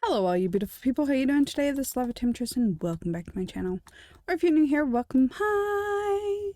Hello all you beautiful people, how you doing today? This is Lava Temptress and welcome back to my channel. Or if you're new here, welcome, hi!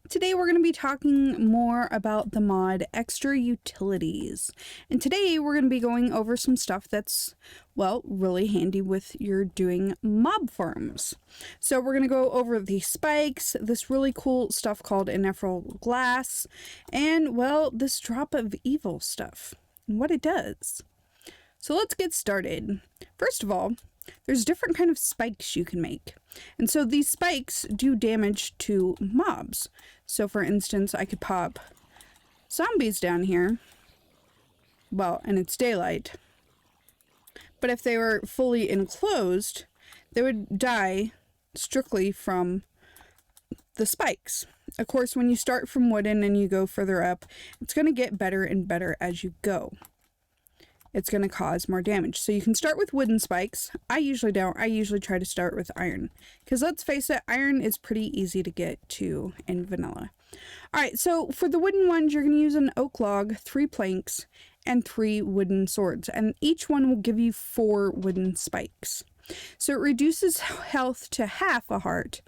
Today we're going to be talking more about the mod Extra Utilities. And today we're going to be going over some stuff that's, well, really handy with your doing mob farms. So we're going to go over the spikes, this really cool stuff called Nefera Glass, and, well, this drop of evil stuff and what it does. So let's get started. First of all, there's different kind of spikes you can make. And so these spikes do damage to mobs. So for instance, I could pop zombies down here. Well, and it's daylight. But if they were fully enclosed, they would die strictly from the spikes. Of course, when you start from wooden and you go further up, it's going to get better and better as you go. It's going to cause more damage. So you can start with wooden spikes. I usually don't. I usually try to start with iron. Because let's face it, iron is pretty easy to get to in vanilla. Alright, so for the wooden ones, you're going to use an oak log, 3 planks, and 3 wooden swords. And each one will give you 4 wooden spikes. So it reduces health to half a heart,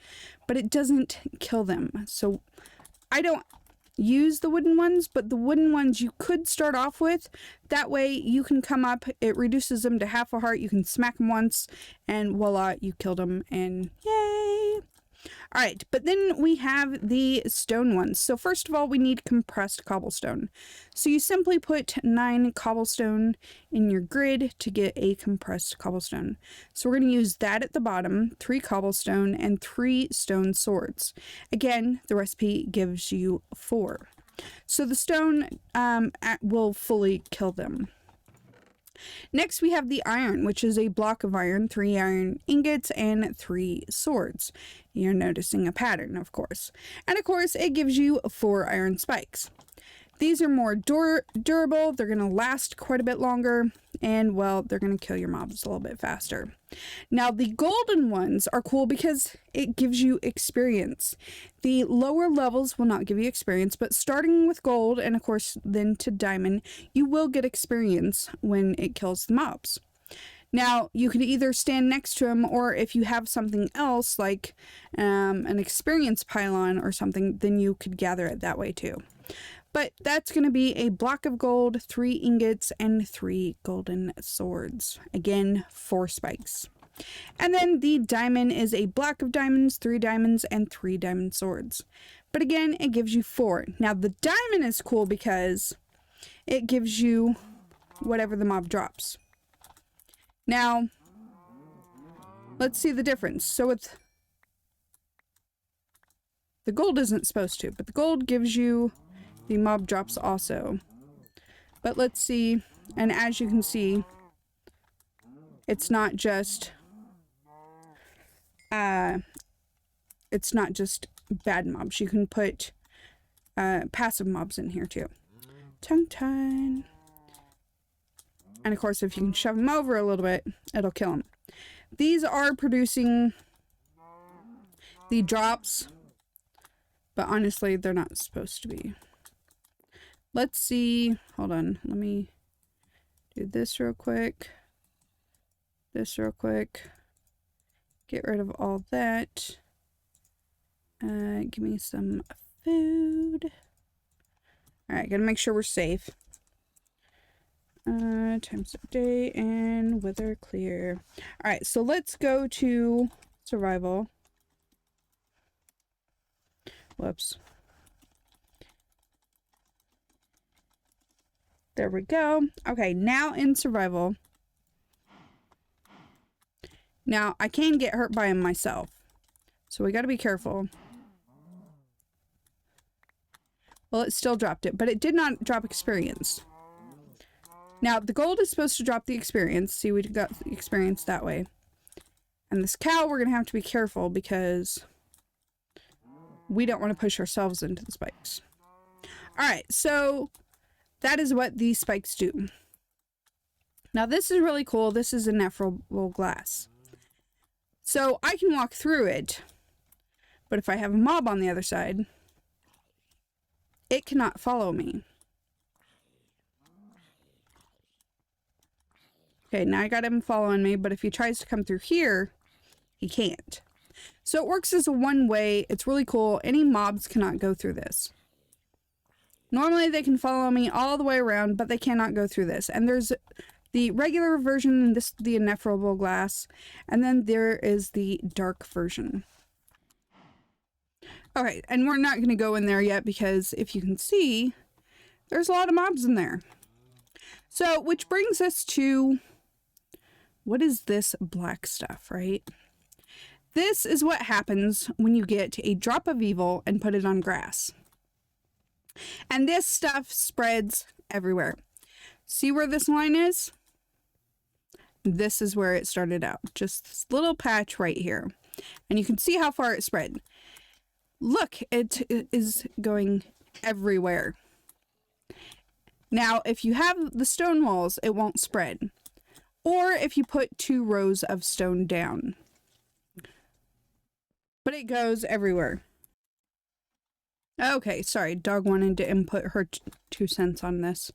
but it doesn't kill them. So I don't use the wooden ones, but the wooden ones you could start off with. That way you can come up, it reduces them to half a heart, you can smack them once, and voila, you killed them, and yay! Alright, but then we have the stone ones. So first of all, we need compressed cobblestone. So you simply put 9 cobblestone in your grid to get a compressed cobblestone. So we're going to use that at the bottom, 3 cobblestone, and 3 stone swords. Again, the recipe gives you 4. So the stone will fully kill them. Next, we have the iron, which is a block of iron, 3 iron ingots, and 3 swords. You're noticing a pattern, of course. And of course, it gives you 4 iron spikes. These are more durable, they're going to last quite a bit longer, and, well, they're going to kill your mobs a little bit faster. Now, the golden ones are cool because it gives you experience. The lower levels will not give you experience, but starting with gold, and of course, then to diamond, you will get experience when it kills the mobs. Now, you can either stand next to them, or if you have something else, like an experience pylon or something, then you could gather it that way too. But that's going to be a block of gold, 3 ingots, and 3 golden swords. Again, 4 spikes. And then the diamond is a block of diamonds, 3 diamonds, and 3 diamond swords. But again, it gives you 4. Now, the diamond is cool because it gives you whatever the mob drops. Now, let's see the difference. So with the gold isn't supposed to, but the gold gives you the mob drops also. But let's see, and as you can see, it's not just bad mobs. You can put passive mobs in here too. Tongue. And of course, if you can shove them over a little bit, it'll kill them. These are producing the drops, but honestly, they're not supposed to be. Let's see. Hold on. Let me do this real quick. This real quick. Get rid of all that. Give me some food. Alright, gotta make sure we're safe. Times of day and weather clear. Alright, so let's go to survival. Whoops. There we go. Okay, now in survival. Now, I can get hurt by him myself. So we gotta be careful. Well, it still dropped it, but it did not drop experience. Now, the gold is supposed to drop the experience. See, we got the experience that way. And this cow, we're gonna have to be careful because we don't want to push ourselves into the spikes. Alright, so that is what these spikes do. Now this is really cool. This is a Nefera Glass. So I can walk through it, but if I have a mob on the other side, it cannot follow me. Okay, now I got him following me, but if he tries to come through here, he can't. So it works as a one-way. It's really cool. Any mobs cannot go through this. Normally they can follow me all the way around, but they cannot go through this. And there's the regular version, this the Nefera Glass, and then there is the dark version. Okay, and we're not going to go in there yet because if you can see, there's a lot of mobs in there. So, which brings us to, what is this black stuff, right? This is what happens when you get a drop of evil and put it on grass. And this stuff spreads everywhere. See where this line is? This is where it started out. Just this little patch right here. And you can see how far it spread. Look, it is going everywhere. Now, if you have the stone walls, it won't spread. Or if you put 2 rows of stone down. But it goes everywhere. Okay, sorry, dog wanted to input her 2 cents on this.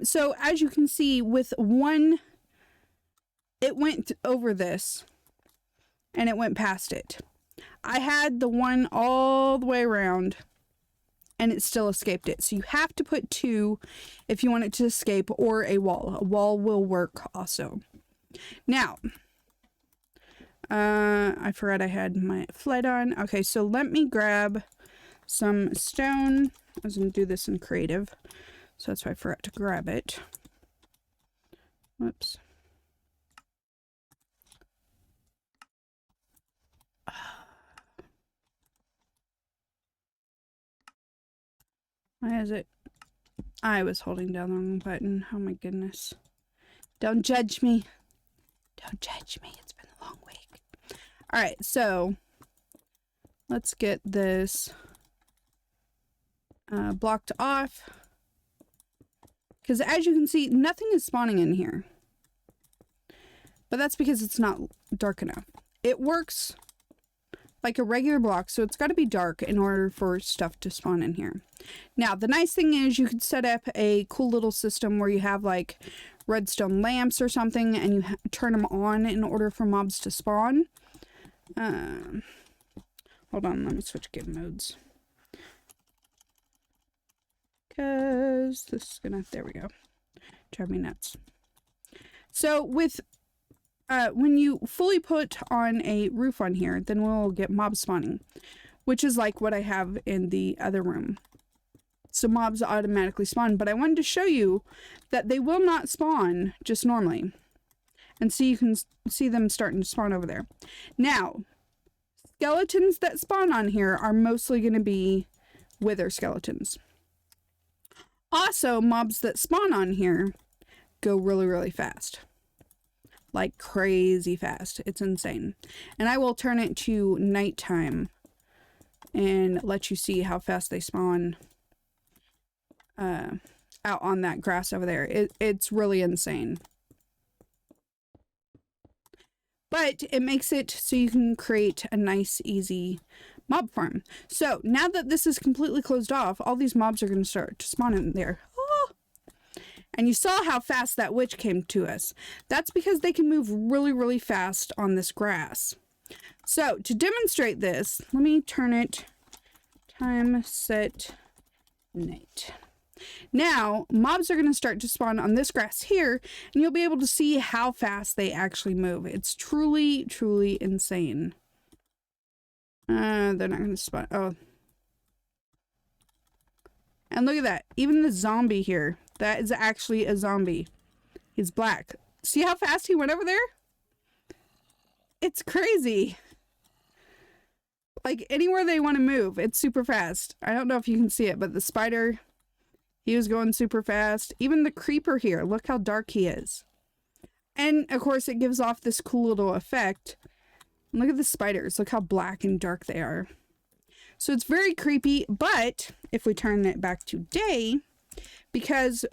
So as you can see, with one, it went over this and it went past it. I had the one all the way around and it still escaped it. So you have to put 2 if you want it to escape, or a wall. A wall will work also. Now, I forgot I had my flood on. Okay, so let me grab some stone. I was going to do this in creative, so that's why I forgot to grab it. Whoops. Why is it? I was holding down the wrong button. Oh my goodness. Don't judge me. Don't judge me. It's been a long week. Alright, so let's get this blocked off. Because as you can see, nothing is spawning in here. But that's because it's not dark enough. It works like a regular block, so it's got to be dark in order for stuff to spawn in here. Now, the nice thing is you could set up a cool little system where you have like redstone lamps or something, and you turn them on in order for mobs to spawn. Hold on, let me switch game modes. Because this is gonna, there we go. Drive me nuts. So with when you fully put on a roof on here, then we'll get mob spawning, which is like what I have in the other room. So mobs automatically spawn, but I wanted to show you that they will not spawn just normally. And so you can see them starting to spawn over there. Now, skeletons that spawn on here are mostly going to be wither skeletons. Also, mobs that spawn on here go really, really fast. Like crazy fast. It's insane. And I will turn it to nighttime and let you see how fast they spawn out on that grass over there. It's really insane. But it makes it so you can create a nice, easy mob farm. So now that this is completely closed off, all these mobs are going to start to spawn in there. Oh! And you saw how fast that witch came to us. That's because they can move really, really fast on this grass. So to demonstrate this, let me turn it time set night. Now, mobs are going to start to spawn on this grass here, and you'll be able to see how fast they actually move. It's truly, truly insane. They're not going to spawn. Oh. And look at that. Even the zombie here. That is actually a zombie. He's black. See how fast he went over there? It's crazy. Like, anywhere they want to move, it's super fast. I don't know if you can see it, but the spider... he was going super fast. Even the creeper here, look how dark he is. And, of course, it gives off this cool little effect. And look at the spiders. Look how black and dark they are. So it's very creepy, but if we turn it back to day, because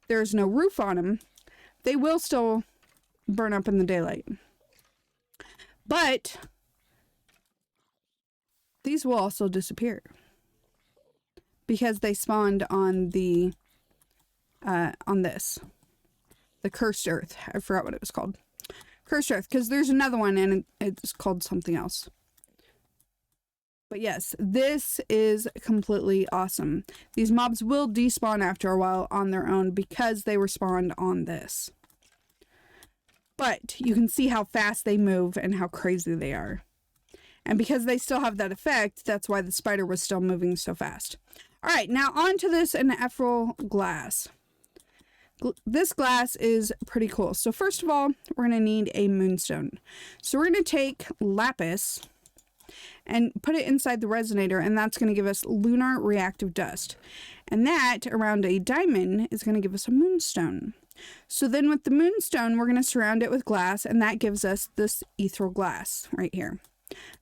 there's no roof on them, they will still burn up in the daylight. But these will also disappear. Because they spawned on the on this. the Cursed Earth. I forgot what it was called. Cursed Earth, because there's another one and it's called something else. But yes, this is completely awesome. These mobs will despawn after a while on their own because they were spawned on this. But you can see how fast they move and how crazy they are. And because they still have that effect, that's why the spider was still moving so fast. Alright, now on to this Ethereal Glass. This glass is pretty cool. So first of all, we're going to need a moonstone. So we're going to take lapis and put it inside the resonator, and that's going to give us lunar reactive dust. And that, around a diamond, is going to give us a moonstone. So then with the moonstone, we're going to surround it with glass, and that gives us this Ethereal Glass right here.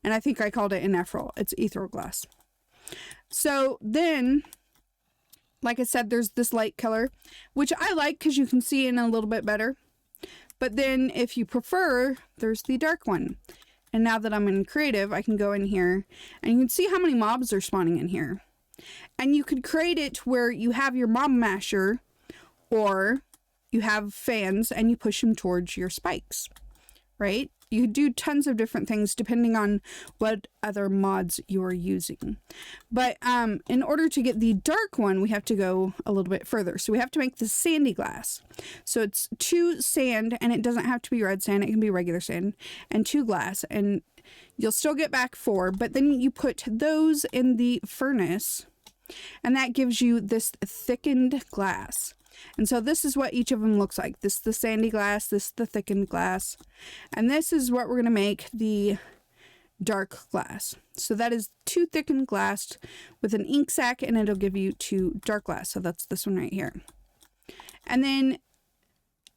And I think I called it an Ethereal. It's Ethereal Glass. So then, like I said, there's this light color, which I like because you can see in a little bit better. But then if you prefer, there's the dark one. And now that I'm in creative, I can go in here and you can see how many mobs are spawning in here. And you could create it where you have your mob masher, or you have fans and you push them towards your spikes, right? You could do tons of different things depending on what other mods you're using. But in order to get the dark one, we have to go a little bit further. So we have to make the sandy glass. So it's 2 sand, and it doesn't have to be red sand. It can be regular sand, and 2 glass. And you'll still get back 4, but then you put those in the furnace, and that gives you this thickened glass. And so this is what each of them looks like. This is the sandy glass, this is the thickened glass, and this is what we're going to make the dark glass. So that is 2 thickened glass with an ink sac, and it'll give you 2 dark glass. So that's this one right here. And then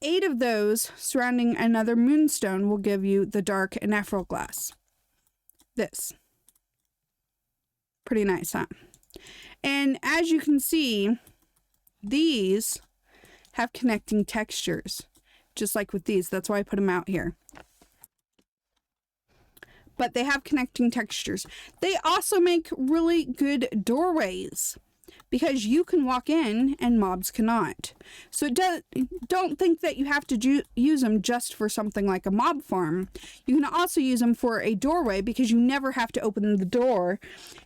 8 of those surrounding another moonstone will give you the dark and Ethereal glass. This. Pretty nice, huh? And as you can see, these have connecting textures, just like with these. That's why I put them out here. But they have connecting textures. They also make really good doorways, because you can walk in and mobs cannot. So don't think that you have to use them just for something like a mob farm. You can also use them for a doorway, because you never have to open the door.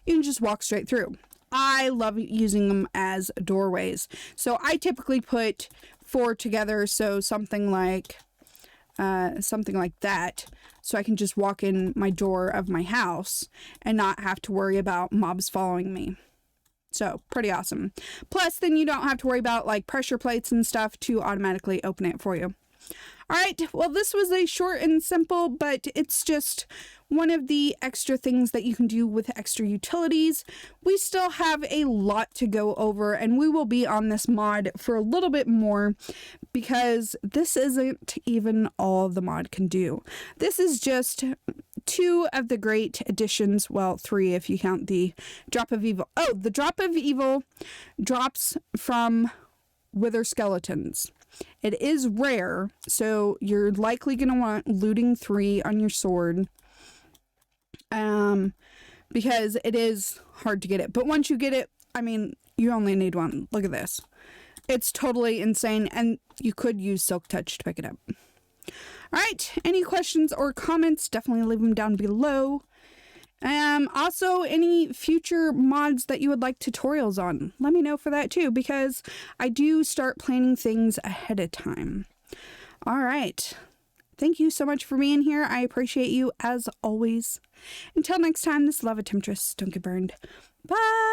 You can just walk straight through. I love using them as doorways. So I typically put 4 together, so something like that, so I can just walk in my door of my house and not have to worry about mobs following me. So pretty awesome. Plus, then you don't have to worry about like pressure plates and stuff to automatically open it for you. All right, well, this was a short and simple, but it's just one of the extra things that you can do with extra utilities. We still have a lot to go over, and we will be on this mod for a little bit more, because this isn't even all the mod can do. This is just 2 of the great additions. Well, 3 if you count the Drop of Evil. Oh, the Drop of Evil drops from Wither Skeletons. It is rare, so you're likely going to want looting 3 on your sword, because it is hard to get it. But once you get it, I mean, you only need 1. Look at this. It's totally insane, and you could use Silk Touch to pick it up. Alright, any questions or comments, definitely leave them down below. Also, any future mods that you would like tutorials on, let me know for that too, because I do start planning things ahead of time. Alright, thank you so much for being here. I appreciate you as always. Until next time, this is Lava Temptress. Don't get burned. Bye!